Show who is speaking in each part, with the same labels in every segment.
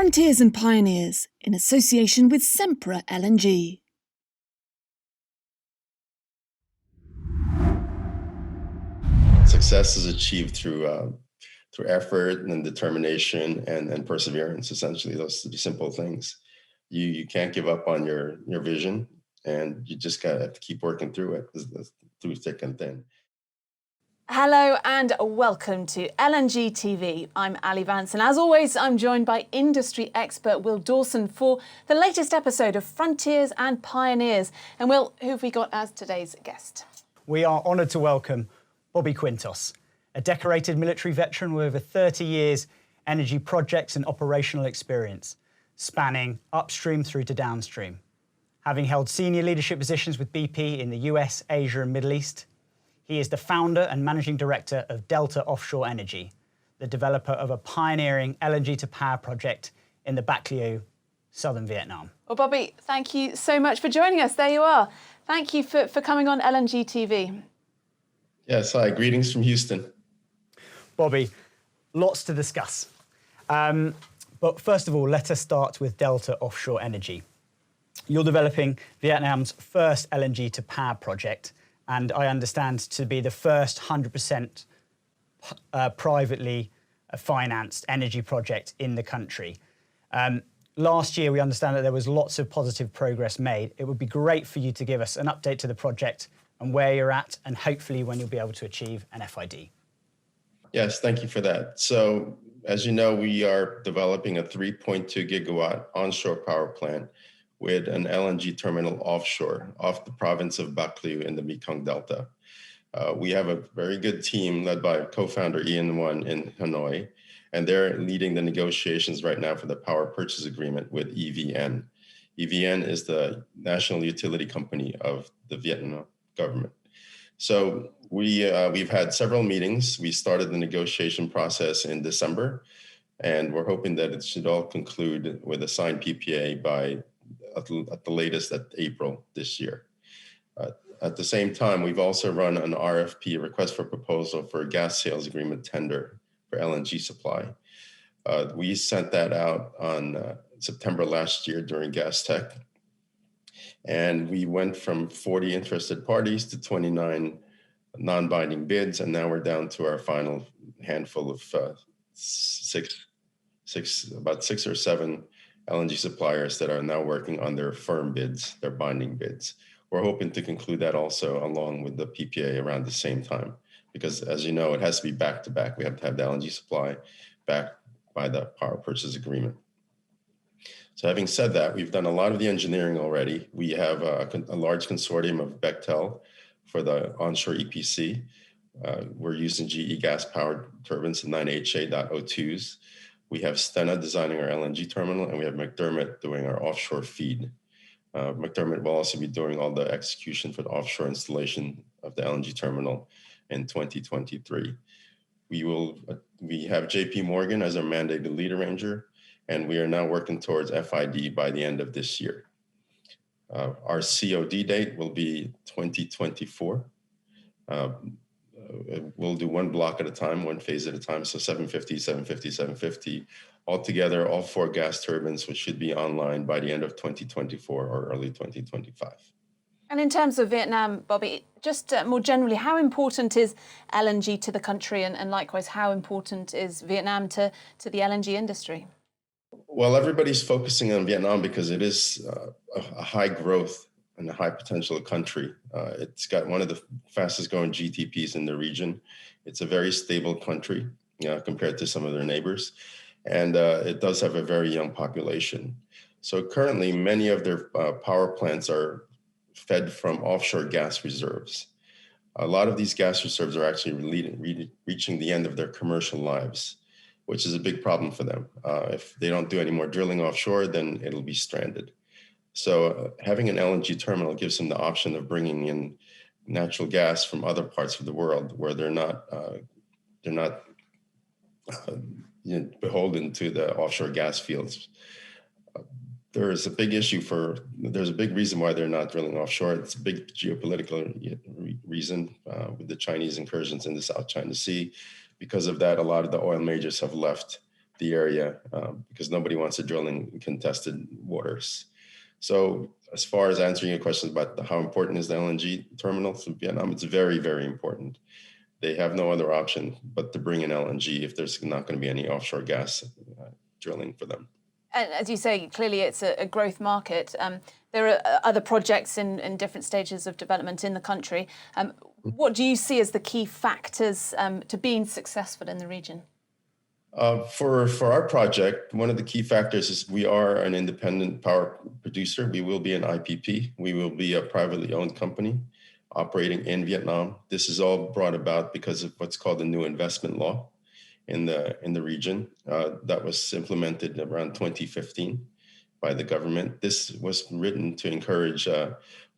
Speaker 1: Frontiers and Pioneers, in association with Sempra LNG.
Speaker 2: Success is achieved through effort and determination and perseverance. Essentially, those are the simple things. You can't give up on your vision, and you just gotta have to keep working through it, through thick and thin.
Speaker 3: Hello and welcome to LNG TV. I'm Ali Vance, and as always, I'm joined by industry expert Will Dawson for the latest episode of Frontiers and Pioneers. And Will, who have we got as today's guest?
Speaker 4: We are honoured to welcome Bobby Quintos, a decorated military veteran with over 30 years energy projects and operational experience, spanning upstream through to downstream. Having held senior leadership positions with BP in the US, Asia and Middle East, he is the founder and managing director of Delta Offshore Energy, the developer of a pioneering LNG-to-Power project in the Bac Lieu, southern Vietnam.
Speaker 3: Well, Bobby, thank you so much for joining us. There you are. Thank you for coming on LNG TV.
Speaker 2: Yes, hi, greetings from Houston.
Speaker 4: Bobby, lots to discuss. But first of all, let us start with Delta Offshore Energy. You're developing Vietnam's first LNG-to-Power project, and I understand to be the first 100% privately financed energy project in the country. Last year, we understand that there was lots of positive progress made. It would be great for you to give us an update to the project and where you're at, and hopefully when you'll be able to achieve an FID.
Speaker 2: Yes, thank you for that. So, as you know, we are developing a 3.2 gigawatt onshore power plant with an LNG terminal offshore, off the province of Bac Lieu in the Mekong Delta. We have a very good team led by co-founder Ian Won in Hanoi, and they're leading the negotiations right now for the power purchase agreement with EVN. EVN is the national utility company of the Vietnam government. So we've had several meetings. We started the negotiation process in December, and we're hoping that it should all conclude with a signed PPA by at the latest at April this year. At the same time, we've also run an RFP, request for proposal, for a gas sales agreement tender for LNG supply. We sent that out on September last year during Gas Tech. And we went from 40 interested parties to 29 non-binding bids, and now we're down to our final handful of about six or seven LNG suppliers that are now working on their firm bids, their binding bids. We're hoping to conclude that also along with the PPA around the same time, because as you know, it has to be back to back. We have to have the LNG supply backed by the power purchase agreement. So having said that, we've done a lot of the engineering already. We have a large consortium of Bechtel for the onshore EPC. We're using GE gas-powered turbines, the 9HA.02s. We have Stena designing our LNG terminal, and we have McDermott doing our offshore feed. McDermott will also be doing all the execution for the offshore installation of the LNG terminal in 2023. We have JP Morgan as our mandated lead arranger, and we are now working towards FID by the end of this year. Our COD date will be 2024. We'll do one block at a time, one phase at a time. So 750, 750, 750. Altogether, all 4 gas turbines, which should be online by the end of 2024 or early 2025.
Speaker 3: And in terms of Vietnam, Bobby, just more generally, how important is LNG to the country, and likewise, how important is Vietnam to the LNG industry?
Speaker 2: Well, everybody's focusing on Vietnam because it is a high growth and a high potential country. It's got one of the fastest growing GDPs in the region. It's a very stable country compared to some of their neighbors. And it does have a very young population. So currently, many of their power plants are fed from offshore gas reserves. A lot of these gas reserves are actually reaching the end of their commercial lives, which is a big problem for them. If they don't do any more drilling offshore, then it'll be stranded. So having an LNG terminal gives them the option of bringing in natural gas from other parts of the world where they're not beholden to the offshore gas fields. There's a big reason why they're not drilling offshore. It's a big geopolitical reason with the Chinese incursions in the South China Sea. Because of that, a lot of the oil majors have left the area because nobody wants to drill in contested waters. So as far as answering your questions about how important is the LNG terminal to Vietnam, it's very, very important. They have no other option but to bring in LNG if there's not going to be any offshore gas drilling for them.
Speaker 3: And as you say, clearly it's a growth market. There are other projects in different stages of development in the country. What do you see as the key factors to being successful in the region?
Speaker 2: For our project, one of the key factors is we are an independent power producer. We will be an IPP. We will be a privately owned company operating in Vietnam. This is all brought about because of what's called the new investment law in the region that was implemented around 2015 by the government. This was written to encourage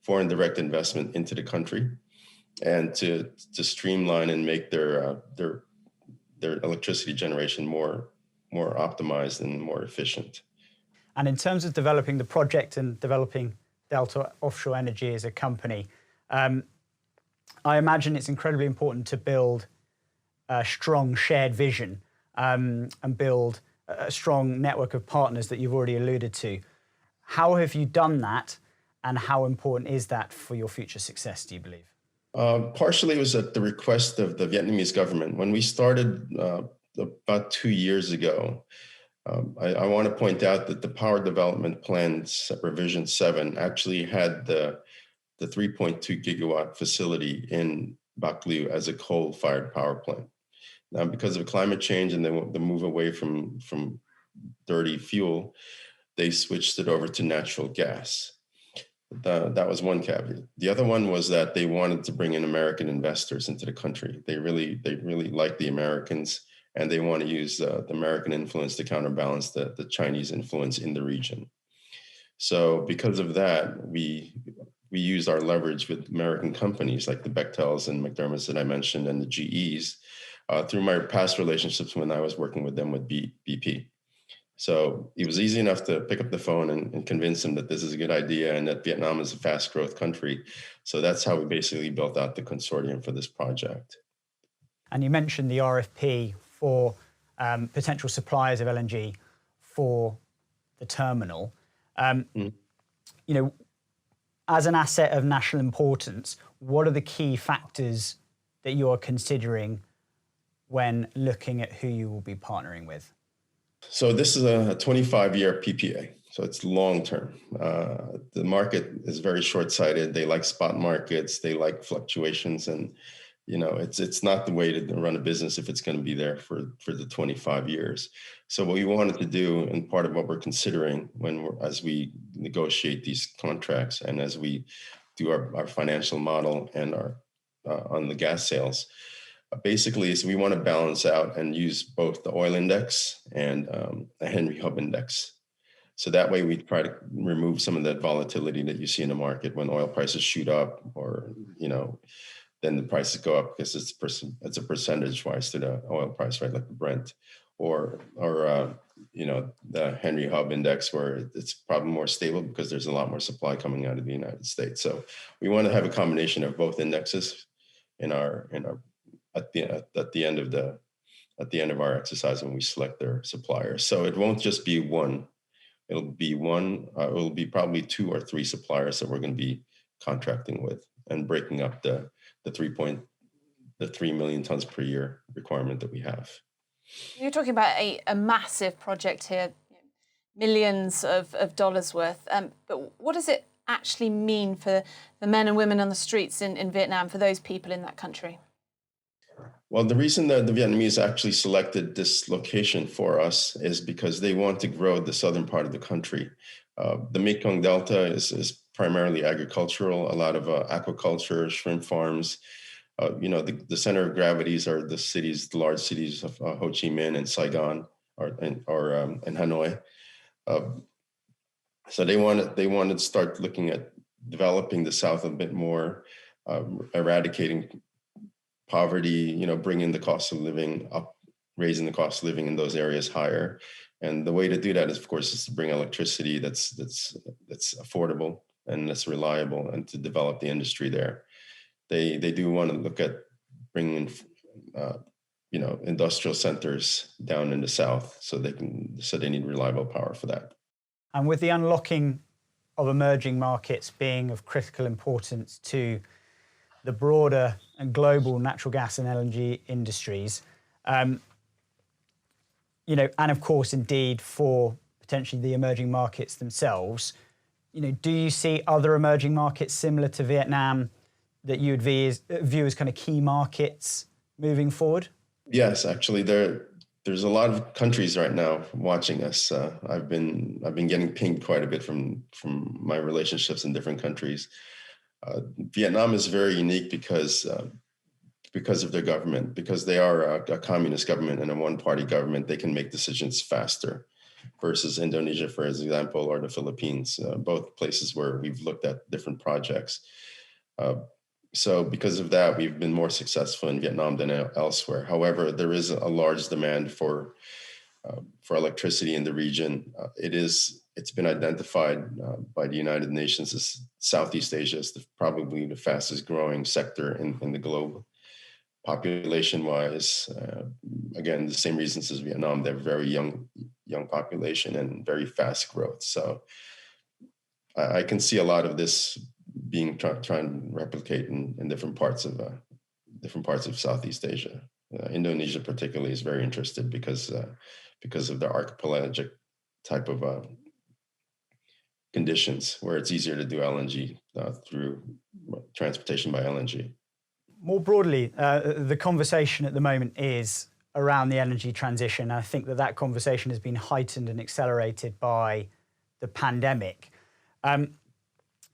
Speaker 2: foreign direct investment into the country and to streamline and make their electricity generation more optimized and more efficient.
Speaker 4: And in terms of developing the project and developing Delta Offshore Energy as a company, I imagine it's incredibly important to build a strong shared vision and build a strong network of partners that you've already alluded to. How have you done that, and how important is that for your future success, do you believe?
Speaker 2: Partially it was at the request of the Vietnamese government. When we started about 2 years ago, I want to point out that the Power Development Plan Revision 7 actually had the 3.2 gigawatt facility in Bac Lieu as a coal-fired power plant. Now, because of climate change and the move away from dirty fuel, they switched it over to natural gas. That was one caveat. The other one was that they wanted to bring in American investors into the country. They really like the Americans, and they want to use the American influence to counterbalance the Chinese influence in the region. So because of that, we used our leverage with American companies like the Bechtels and McDermott's that I mentioned and the GEs through my past relationships when I was working with them with BP. So it was easy enough to pick up the phone and convince them that this is a good idea and that Vietnam is a fast growth country. So that's how we basically built out the consortium for this project.
Speaker 4: And you mentioned the RFP for potential suppliers of LNG for the terminal. You know, as an asset of national importance, what are the key factors that you are considering when looking at who you will be partnering with?
Speaker 2: So this is a 25-year PPA, so it's long-term. The market is very short-sighted. They like spot markets. They like fluctuations, and it's not the way to run a business if it's going to be there for the 25 years. So what we wanted to do, and part of what we're considering as we negotiate these contracts and as we do our financial model and our on the gas sales, basically is we want to balance out and use both the oil index and a Henry Hub index. So that way we try to remove some of that volatility that you see in the market when oil prices shoot up, or then the prices go up because it's a percentage wise to the oil price, right? Like the Brent or the Henry Hub index, where it's probably more stable because there's a lot more supply coming out of the United States. So we want to have a combination of both indexes at the end of our exercise when we select their suppliers. So it won't just be one. It'll be probably 2 or 3 suppliers that we're going to be contracting with and breaking up the 3 million tons per year requirement that we have.
Speaker 3: You're talking about a massive project here, millions of dollars worth. But what does it actually mean for the men and women on the streets in Vietnam, for those people in that country?
Speaker 2: Well, the reason that the Vietnamese actually selected this location for us is because they want to grow the southern part of the country. The Mekong Delta is primarily agricultural, a lot of aquaculture, shrimp farms. The center of gravities are the large cities of Ho Chi Minh and Saigon and Hanoi. So they wanted to start looking at developing the South a bit more, eradicating poverty, bringing the cost of living up, raising the cost of living in those areas higher. And the way to do that is, of course, is to bring electricity that's affordable and that's reliable, and to develop the industry there. They do want to look at bringing in industrial centers down in the south. So they need reliable power for that.
Speaker 4: And with the unlocking of emerging markets being of critical importance to the broader and global natural gas and LNG industries, and of course, indeed, for potentially the emerging markets themselves, do you see other emerging markets similar to Vietnam that you would view as kind of key markets moving forward?
Speaker 2: Yes, actually, there's a lot of countries right now watching us. I've been getting pinged quite a bit from my relationships in different countries. Vietnam is very unique because of their government, because they are a communist government and a one-party government. They can make decisions faster versus Indonesia, for example, or the Philippines, both places where we've looked at different projects. So because of that, we've been more successful in Vietnam than elsewhere. However, there is a large demand for electricity in the region. It's been identified by the United Nations as Southeast Asia as probably the fastest growing sector in the globe, population-wise. Again, the same reasons as Vietnam. They're very young population and very fast growth. So I can see a lot of this being trying to replicate in different parts of Southeast Asia. Indonesia particularly is very interested because of the archipelagic type of conditions where it's easier to do LNG through transportation by LNG.
Speaker 4: More broadly, the conversation at the moment is around the energy transition. I think that conversation has been heightened and accelerated by the pandemic.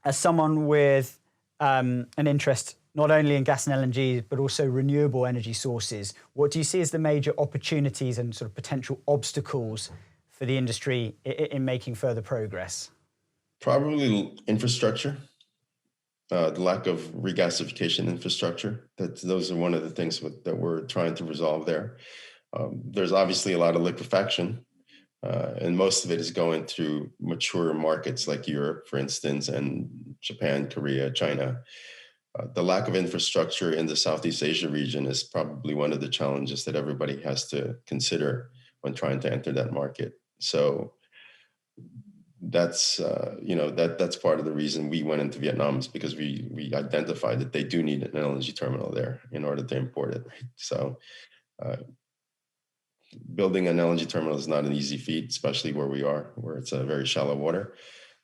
Speaker 4: As someone with an interest not only in gas and LNG, but also renewable energy sources, what do you see as the major opportunities and sort of potential obstacles for the industry in making further progress?
Speaker 2: Probably infrastructure, the lack of regasification infrastructure. Those are one of the things that we're trying to resolve there. There's obviously a lot of liquefaction. And most of it is going through mature markets like Europe, for instance, and Japan, Korea, China. The lack of infrastructure in the Southeast Asia region is probably one of the challenges that everybody has to consider when trying to enter that market. So that's that's part of the reason we went into Vietnam, is because we identified that they do need an LNG terminal there in order to import it. Right? So. Building an LNG terminal is not an easy feat, especially where we are, where it's a very shallow water.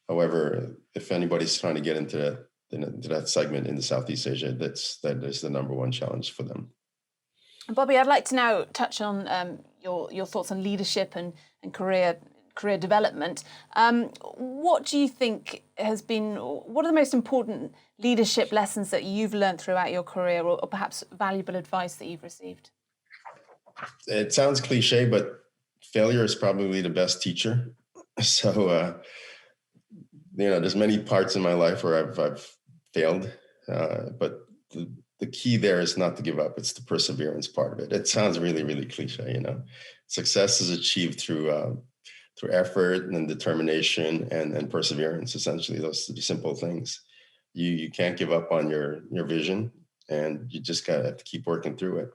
Speaker 2: However, if anybody's trying to get into that segment in the Southeast Asia, that is the number one challenge for them.
Speaker 3: Bobby, I'd like to now touch on your thoughts on leadership and career development. What do you think what are the most important leadership lessons that you've learned throughout your career, or perhaps valuable advice that you've received?
Speaker 2: It sounds cliche, but failure is probably the best teacher. So, there's many parts in my life where I've failed, but the key there is not to give up. It's the perseverance part of it. It sounds really, really cliche, Success is achieved through effort and determination and perseverance. Essentially, those are the simple things. You can't give up on your vision, and you just gotta have to keep working through it,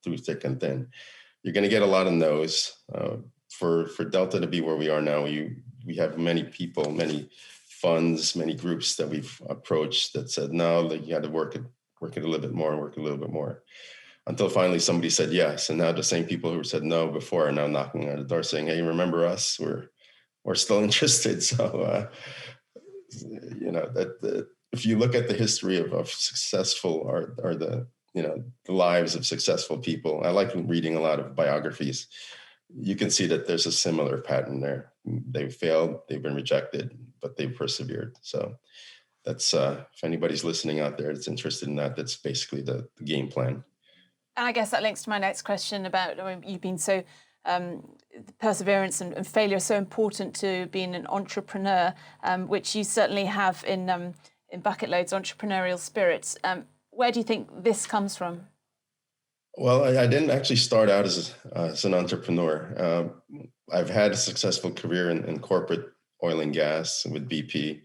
Speaker 2: through thick and thin. You're going to get a lot of no's. For Delta to be where we are now, we have many people, many funds, many groups that we've approached that said, no, you got to work it a little bit more, until finally somebody said yes. And now the same people who said no before are now knocking on the door saying, hey, remember us? We're still interested. So, if you look at the history of successful or the lives of successful people, I like reading a lot of biographies. You can see that there's a similar pattern there. They've failed, they've been rejected, but they've persevered. So that's, if anybody's listening out there that's interested in that, that's basically the game plan.
Speaker 3: And I guess that links to my next question about, you've been so, perseverance and failure is so important to being an entrepreneur, which you certainly have in Bac Lieu's Entrepreneurial Spirit. Where do you think this comes from?
Speaker 2: Well, I didn't actually start out as an entrepreneur. I've had a successful career in corporate oil and gas with BP.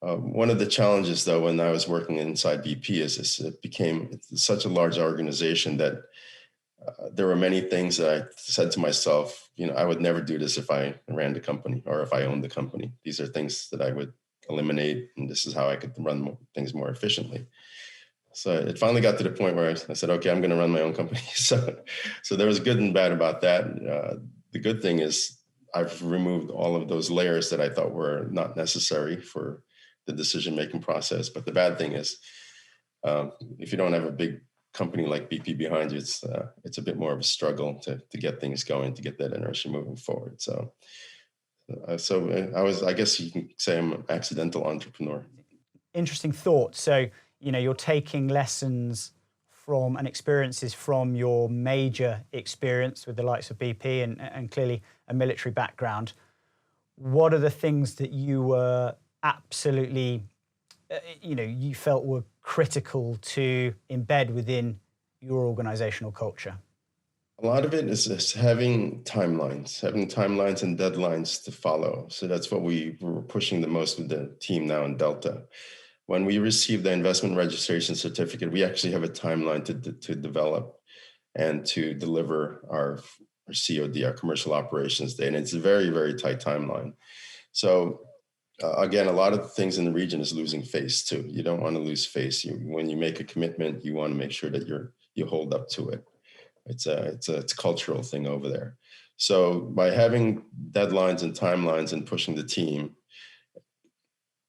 Speaker 2: One of the challenges, though, when I was working inside BP is it became such a large organization that there were many things that I said to myself, I would never do this if I ran the company or if I owned the company. These are things that I would eliminate, and this is how I could run things more efficiently. So it finally got to the point where I said, okay, I'm going to run my own company. So there was good and bad about that. The good thing is I've removed all of those layers that I thought were not necessary for the decision-making process. But the bad thing is, if you don't have a big company like BP behind you, it's a bit more of a struggle to get things going, to get that inertia moving forward. So I guess you can say I'm an accidental entrepreneur.
Speaker 4: Interesting thought. So, you're taking lessons from and experiences from your major experience with the likes of BP and clearly a military background. What are the things that you were absolutely, you felt were critical to embed within your organizational culture?
Speaker 2: A lot of it is just having timelines and deadlines to follow. So that's what we were pushing the most with the team now in Delta. When we receive the investment registration certificate, we actually have a timeline to develop and to deliver our COD, our commercial operations day. And it's a very, very tight timeline. So again, a lot of the things in the region is losing face too. You don't want to lose face. When you make a commitment, you want to make sure that you hold up to it. It's a cultural thing over there. So by having deadlines and timelines and pushing the team,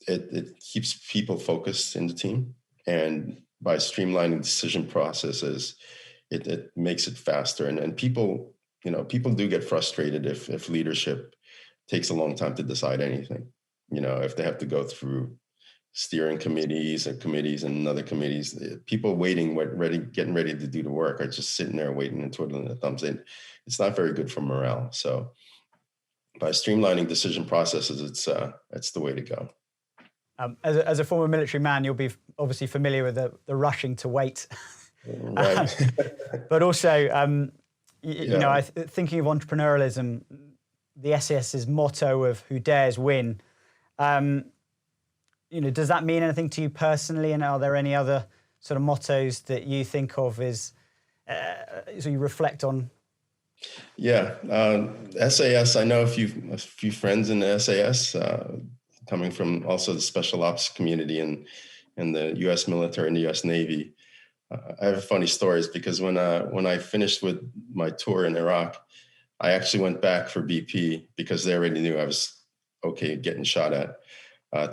Speaker 2: it keeps people focused in the team. And by streamlining decision processes, it makes it faster. And people do get frustrated if leadership takes a long time to decide anything. If they have to go through steering committees and other committees, people waiting, getting ready to do the work are just sitting there waiting and twiddling their thumbs. It's not very good for morale. So by streamlining decision processes, it's the way to go.
Speaker 4: As a former military man, you'll be obviously familiar with the rushing to wait.
Speaker 2: Right.
Speaker 4: But also, thinking of entrepreneurialism, the SAS's motto of "Who dares win." Does that mean anything to you personally? And are there any other sort of mottos that you think of as so you reflect on?
Speaker 2: Yeah, SAS. I know a few friends in the SAS, coming from also the special ops community in the U.S. military and the U.S. Navy. I have funny stories because when I finished with my tour in Iraq, I actually went back for BP because they already knew I was okay getting shot at,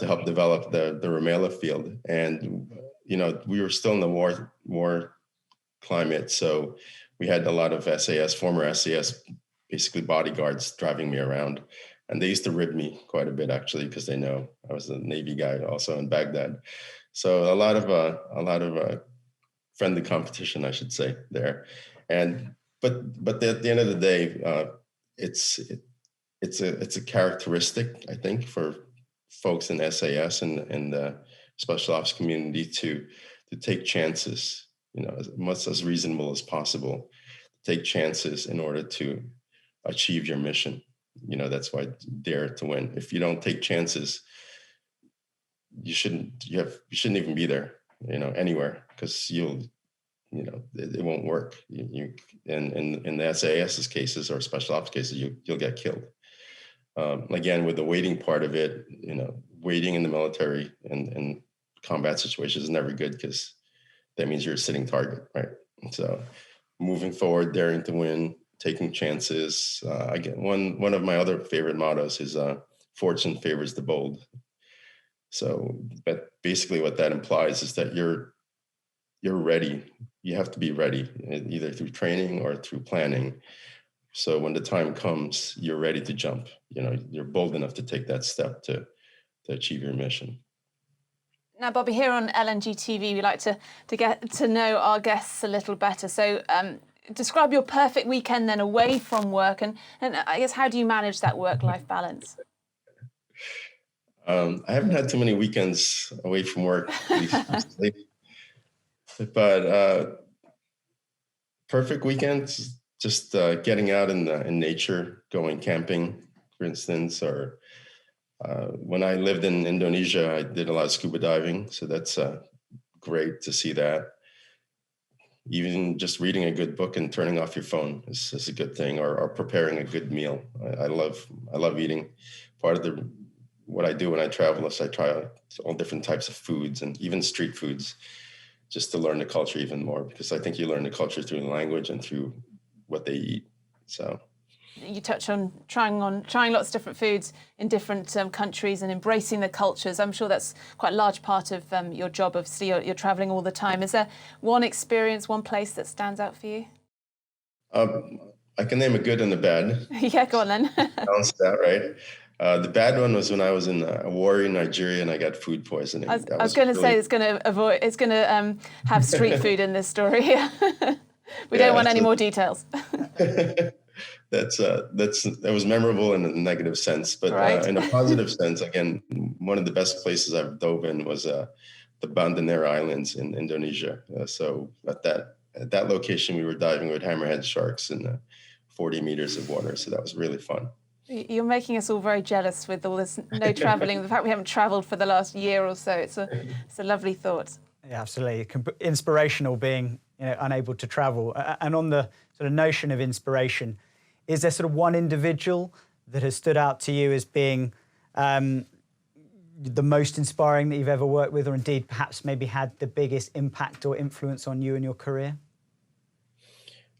Speaker 2: to help develop the Rumaila field. And, we were still in the war climate. So we had a lot of former SAS, basically bodyguards driving me around. And they used to rib me quite a bit, actually, because they know I was a Navy guy also in Baghdad. So a lot of friendly competition, I should say, there. But at the end of the day, it's a characteristic, I think, for folks in SAS and the special ops community to take chances, as much as reasonable as possible, take chances in order to achieve your mission. That's why dare to win. If you don't take chances, you shouldn't even be there, anywhere, because it won't work. In the SAS's cases or special ops cases, you'll get killed. Again, with the waiting part of it, waiting in the military and combat situations is never good because that means you're a sitting target, right? So moving forward, daring to win, taking chances. Again, one of my other favorite mottos is fortune favors the bold. So, but basically what that implies is that you're ready. You have to be ready, either through training or through planning. So when the time comes, you're ready to jump. You're bold enough to take that step to achieve your mission.
Speaker 3: Now, Bobby, here on LNG TV, we like to get to know our guests a little better. So describe your perfect weekend then away from work, and I guess how do you manage that work-life balance?
Speaker 2: I haven't had too many weekends away from work recently, but perfect weekends, just getting out in nature, going camping, for instance, or when I lived in Indonesia, I did a lot of scuba diving, so that's great to see that. Even just reading a good book and turning off your phone is a good thing, or preparing a good meal. I love eating. Part of what I do when I travel is I try all different types of foods and even street foods, just to learn the culture even more, because I think you learn the culture through the language and through what they eat. So
Speaker 3: you touch on trying lots of different foods in different countries and embracing the cultures. I'm sure that's quite a large part of your job. Obviously, you're traveling all the time. Is there one experience, one place that stands out for you?
Speaker 2: I can name a good and a bad.
Speaker 3: Yeah, go on then.
Speaker 2: Balance that, right? The bad one was when I was in a war in Nigeria and I got food poisoning.
Speaker 3: I was going to say it's going to have street food in this story. We don't want any more details.
Speaker 2: That was memorable in a negative sense, but
Speaker 3: right.
Speaker 2: In a positive sense, again, one of the best places I've dove in was the Bandanera Islands in Indonesia. So at that location, we were diving with hammerhead sharks in 40 meters of water. So that was really fun.
Speaker 3: You're making us all very jealous with all this no traveling. The fact we haven't traveled for the last year or so, it's a lovely thought.
Speaker 4: Yeah, absolutely. Inspirational being unable to travel. And on the sort of notion of inspiration, is there sort of one individual that has stood out to you as being the most inspiring that you've ever worked with, or indeed perhaps maybe had the biggest impact or influence on you in your career?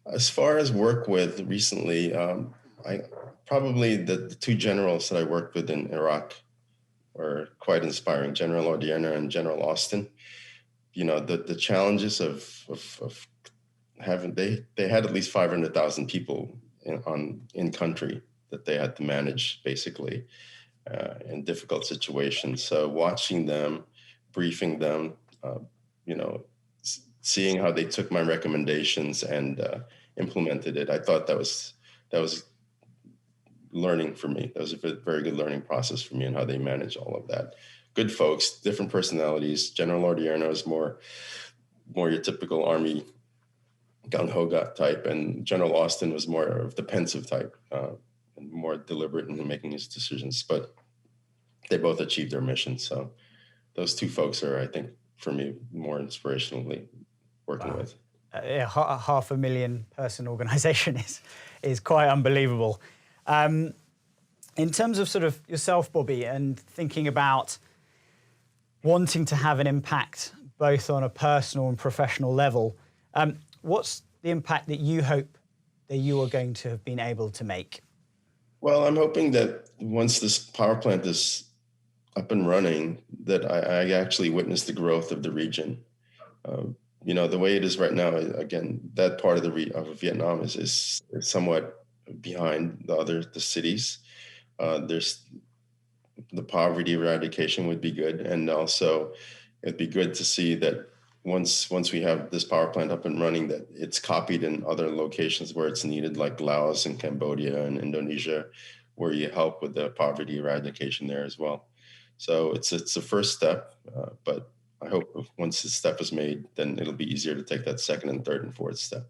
Speaker 2: As far as work with recently, probably the two generals that I worked with in Iraq were quite inspiring, General Odierno and General Austin. The challenges of having, they had at least 500,000 people in country that they had to manage, basically, in difficult situations. So watching them, briefing them, seeing how they took my recommendations and implemented it, I thought that was learning for me. That was a very good learning process for me, and how they manage all of that. Good folks, different personalities. General Odierno is more your typical Army gung-ho type, and General Austin was more of the pensive type, and more deliberate in making his decisions. But they both achieved their mission. So those two folks are, I think, for me, more inspirationally working with.
Speaker 4: Yeah, 500,000 person organisation is quite unbelievable. In terms of sort of yourself, Bobby, and thinking about wanting to have an impact both on a personal and professional level, what's the impact that you hope that you are going to have been able to make?
Speaker 2: Well, I'm hoping that once this power plant is up and running, that I actually witness the growth of the region. The way it is right now, again, that part of of Vietnam is somewhat behind the cities. There's the poverty eradication would be good, and also it'd be good to see that once we have this power plant up and running, that it's copied in other locations where it's needed, like Laos and Cambodia and Indonesia, where you help with the poverty eradication there as well. So it's a first step, but I hope once this step is made, then it'll be easier to take that second and third and fourth step.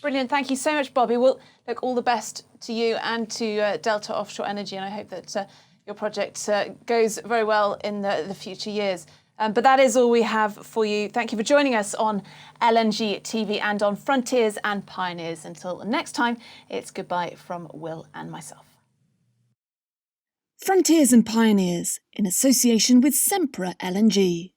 Speaker 3: Brilliant. Thank you so much, Bobby. Well, look, all the best to you and to Delta Offshore Energy, and I hope that your project goes very well in the future years. But that is all we have for you. Thank you for joining us on LNG TV and on Frontiers and Pioneers. Until next time, it's goodbye from Will and myself.
Speaker 1: Frontiers and Pioneers, in association with Sempra LNG.